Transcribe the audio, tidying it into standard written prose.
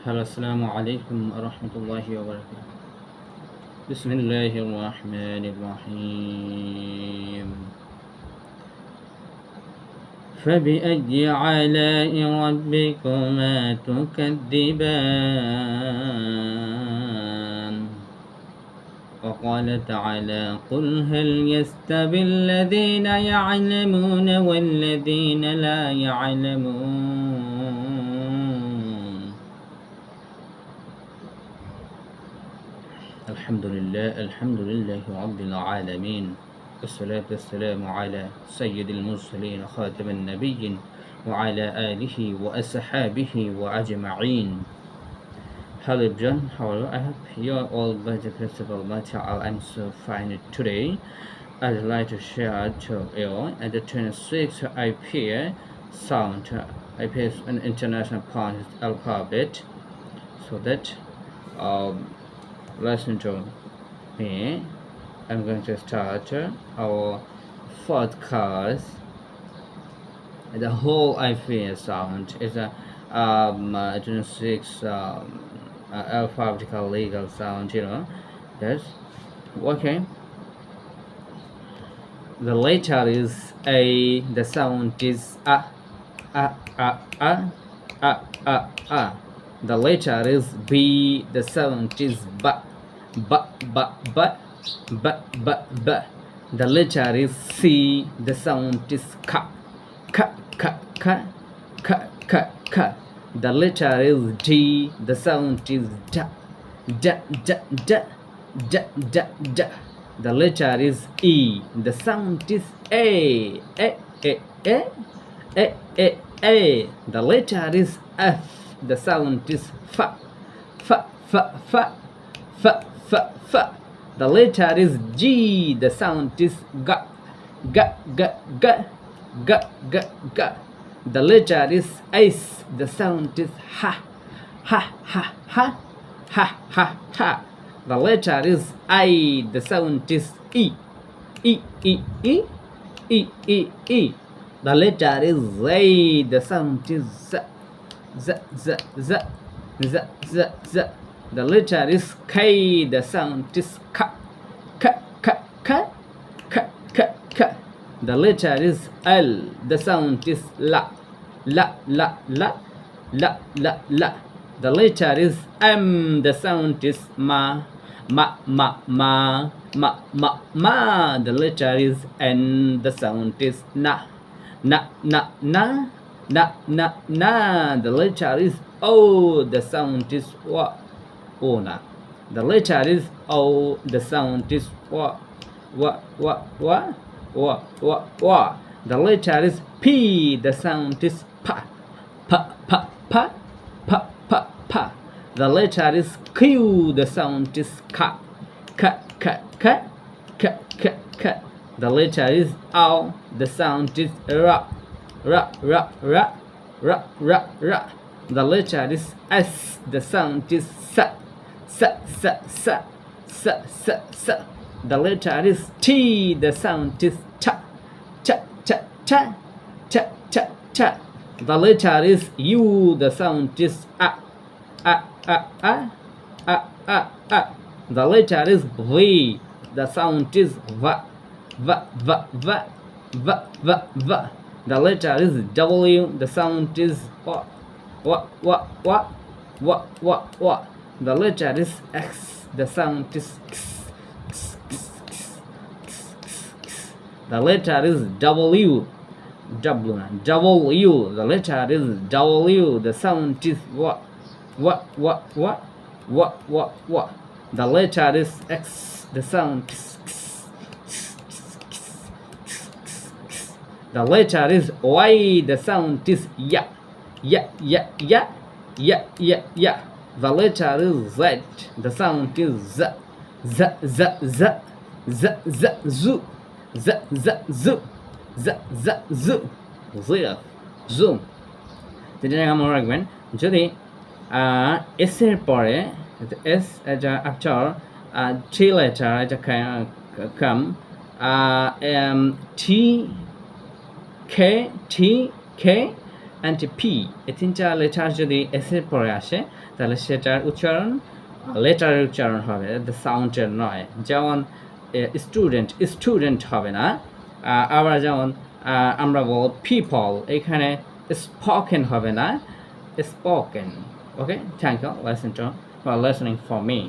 Hello আসসালামু আলাইকুম রহমতুল্লাহি ওবারাকাতুহু বিসমিল্লাহির রহমানির রহিম فبأي آلاء ربكما تكذبان وقال تعالى قل هل يستوي الذين يعلمون والذين لا يعلمون الحمد لله رب العالمين والصلاة والسلام على سيد المرسلين خاتم النبيين وعلى آله وأصحابه وأجمعين. Hello everyone, how are you? I hope you are all by the grace of Almighty Allah. I'm so fine today. I'd like to share to you the 26 IPA sound. IPA is an international punched alphabet, so that listen to me. I'm going to start our podcast. The whole IPA sound is a 26 alphabetical legal sound, Yes. Okay. The letter is A. The sound is A. A. A. A. A. A. A. The letter is B. The sound is B. B. B. B. B. B. B. The letter is C. The sound is K. K. K. K. K. K. K. The letter is D. The sound is D. D. D. D. D. D. D. The letter is E. The sound is A. A. A. A. A. A. A. The letter is F. The sound is F. F. F. F. F. F. F. The letter is G. The sound is G. G. G. G. G. G. G. The letter is S. The sound is H. H. H. H. H. H. H. The letter is I. The sound is E. E. E. E. E. E. E. The letter is Z. The sound is Z. Z. Z. Z. Z. Z. Z. The letter is K. The sound is K. K. K. K. K. K. K. The letter is L. The sound is La. La. La. La. La. La. La. The letter is M. The sound is Ma. Ma. Ma. Ma. Ma. Ma. Ma. The letter is N. The sound is Na. Na. Na. Na. Na. Na. Na. The letter is O. The sound is Wa. Ona. The letter is O. The sound is Wa. Wa. Wa. Wa. Wa. Wa. Wa. The letter is P. The sound is Pa. Pa. Pa. Pa. Pa. Pa. Pa. The letter is Q. The sound is Ka. Ka. Ka. Ka. Ka. Ka. Ka. The letter is O. The sound is Ra. Ra. Ra. Ra. Ra. Ra. Ra. The letter is S. The sound is Sa. Sa. Sa. Sa. Sa. Sa. Sa. The letter is T. The sound is Ta. Ta. Ta. Ta. Ta. Ta. Ta. The letter is U. The sound is A. A. A. A. A. A. A. The letter is V. The sound is Va. Va. Va. Va. Va. Va. Va. The letter is W. The sound is Wa. Wa. Wa. Wa. Wa. Wa. Wa. The letter is X. The sound is X. X. X. X. X. X. The letter is W. W. W. The letter is W. The sound is Wa. Wa. Wa. Wa. Wa. Wa. Wa. The letter is X. The sound is X. The letter is Y. The sound is Ya. Ya. Ya. Ya. Ya. Ya. Ya. The letter is Z. The sound is Z. Z. Z. Z. Z. Z. Z. Z. Z. Z. Z. Z. Z. Zoom. যেটা মনে রাখবেন যদি S এর পরে S এটা after three letter এটা কাম T K and P, এই তিনটা লেটার যদি এস এর পরে আসে তাহলে সেটার উচ্চারণ লেটারের উচ্চারণ হবে, দ্য সাউন্ডের নয়। যেমন স্টুডেন্ট, স্টুডেন্ট হবে না। আবার যেমন আমরা বল পিপল, এখানে স্পোকেন হবে না, spoken. Okay, thank you listening for me.